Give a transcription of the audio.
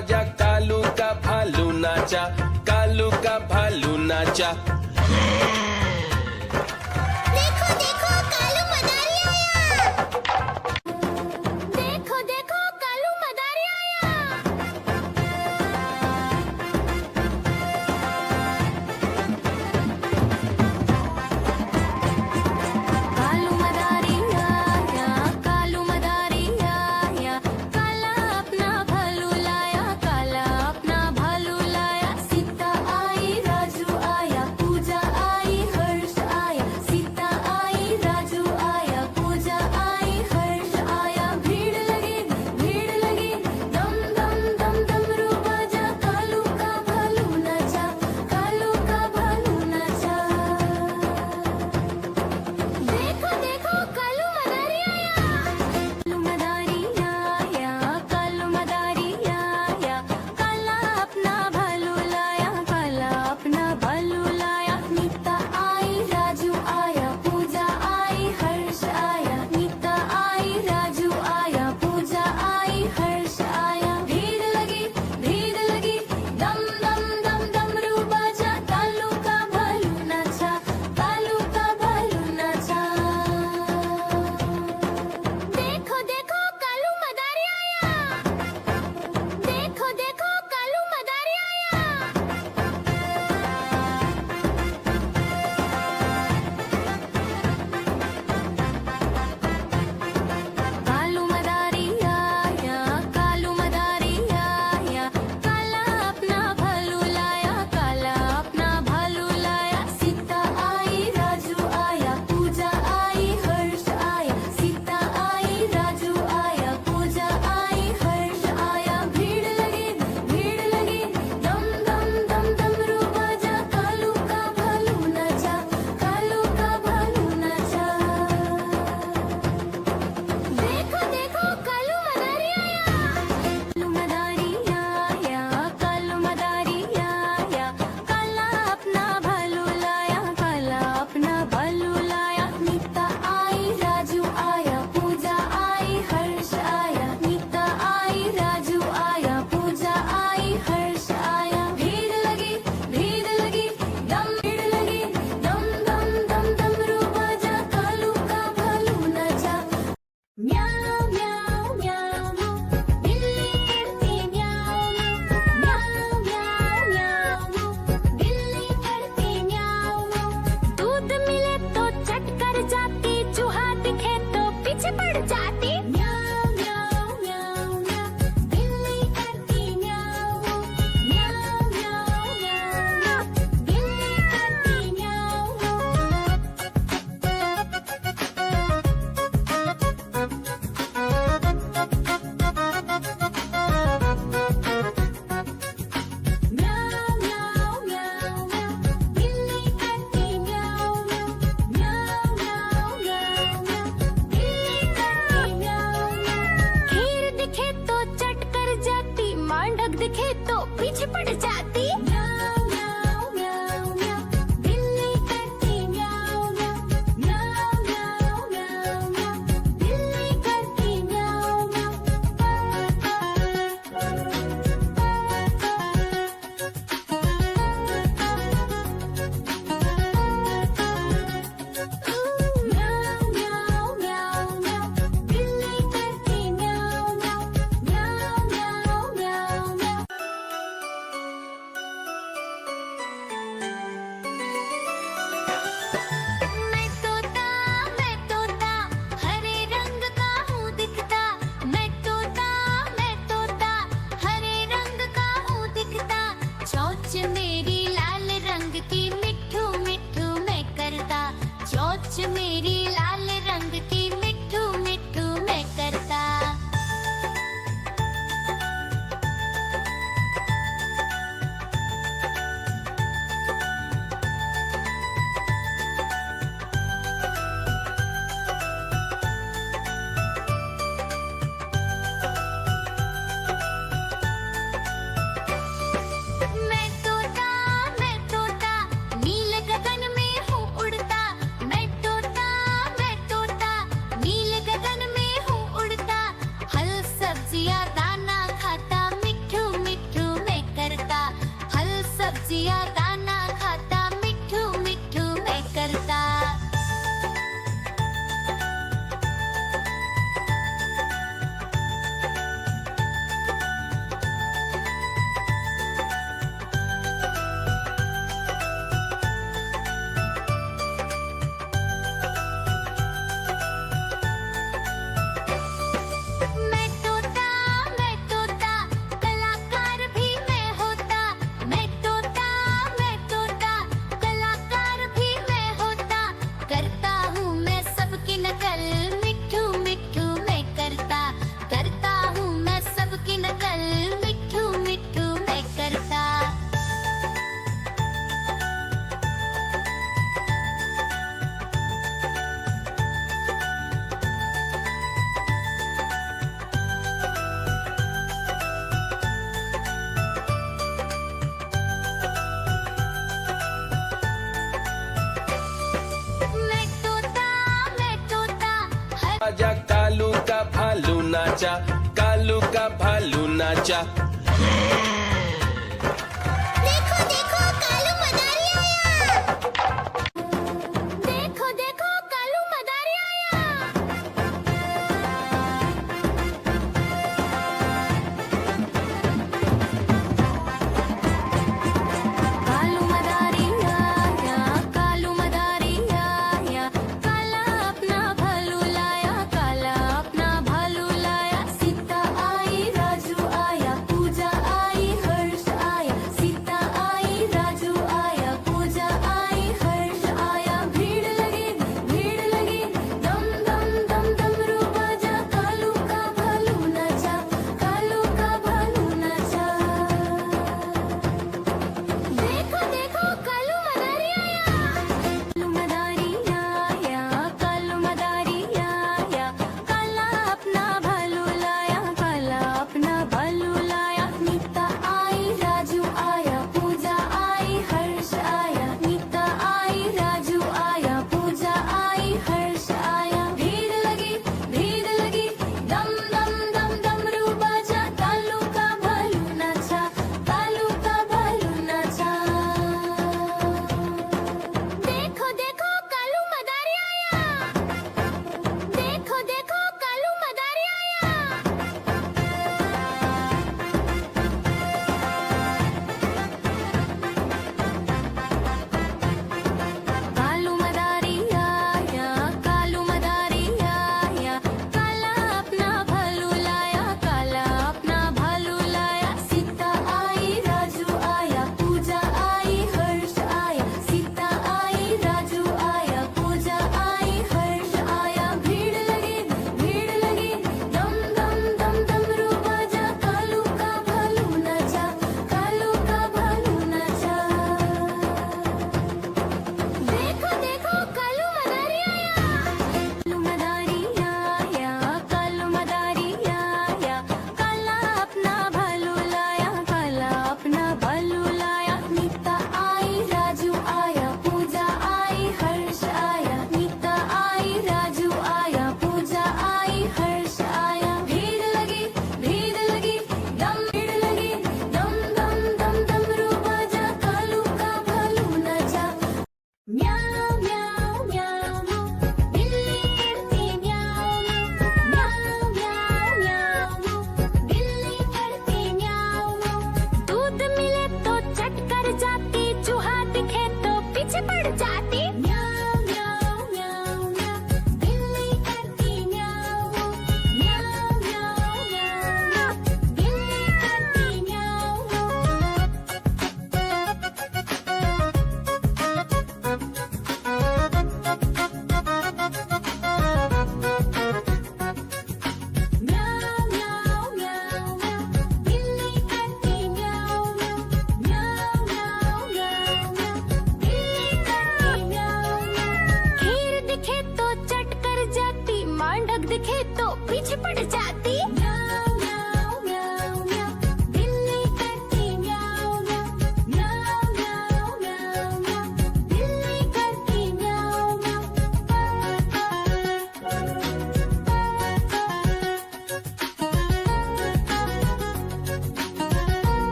बाजा, कालू का भालू नाचा, कालू का भालू नाचा। देखो देखो कालू मदारी आया। देखो देखो कालू मदारी आया। कालू मदारी आया, कालू मदारी आया, काला अपना भालू लाया, काला अपना भालू लाया। सीता आई राजू आया, पूजा आई हर्ष आया, सीता आई राजू आया, पूजा आई हर्ष आया। भीड़ लगी दम दम दम डमरू बाजा, कालू का भालू नाचा, कालू का भालू नाचा। देखो देखो कालू मदारी आया। कालू मदारी आया, कालू मदारी आया, काला अपना भालू लाया, काला अपना भालू लाया। नीता आई राजू आया, पूजा आई हर्ष आया, नीता आई राजू आया, पूजा आई हर्ष आया। भीड़ लगी दम दम दम डमरू बाजा, कालू का भालू नाचा, कालू का भालू नाचा। देखो देखो कालू मदारी आया। देखो देखो कालू मदारी आया। कालू मदारी आया, कालू मदारी आया, काला अपना भालू लाया, काला अपना भालू लाया। सीता आई राजू आया, पूजा आई हर्ष आया, सीता आई राजू आया, पूजा आई हर्ष आया। भीड़ लगी दम दम दम डमरू बाजा, कालू का भालू नाचा, कालू का भालू नाचा। देखो देखो कालू मदारी आया। कालू मदारी आया, कालू मदारी आया, काला अपना भालू लाया, काला अपना भालू लाया। नीता आई राजू आया, पूजा आई हर्ष आया, नीता आई राजू आया, पूजा आई हर्ष आया। भीड़ लगी दम दम दम डमरू बाजा, कालू का भालू नाचा। म्याऊ म्याऊ म्याऊ बिल्ली करती म्याऊ म्याऊ म्याऊ म्याऊ बिल्ली करती म्याऊ। दूध मिले तो चट कर जाती, चूहा दिखे तो पीछे पड़ जाती। म्याऊ म्याऊ म्याऊ म्याऊ बिल्ली करती म्याऊ म्याऊ म्याऊ म्याऊ बिल्ली करती म्याऊ। म्याऊ म्याऊ म्याऊ म्याऊ बिल्ली करती म्याऊ म्याऊ म्याऊ म्याऊ म्याऊ बिल्ली करती म्याऊ। खीर दिखे तो चट कर जाती, मांडक दिखे तो पीछे पड़ जाती। म्याऊ म्याऊ म्याऊ म्याऊ बिल्ली करती म्याऊ म्याऊ म्याऊ म्याऊ म्याऊ बिल्ली करती म्याऊ म्याऊ। म्याऊ म्याऊ म्याऊ म्याऊ बिल्ली करती म्याऊ म्याऊ म्याऊ म्याऊ म्याऊ म्याऊ। नाचा कालू का भालू नाचा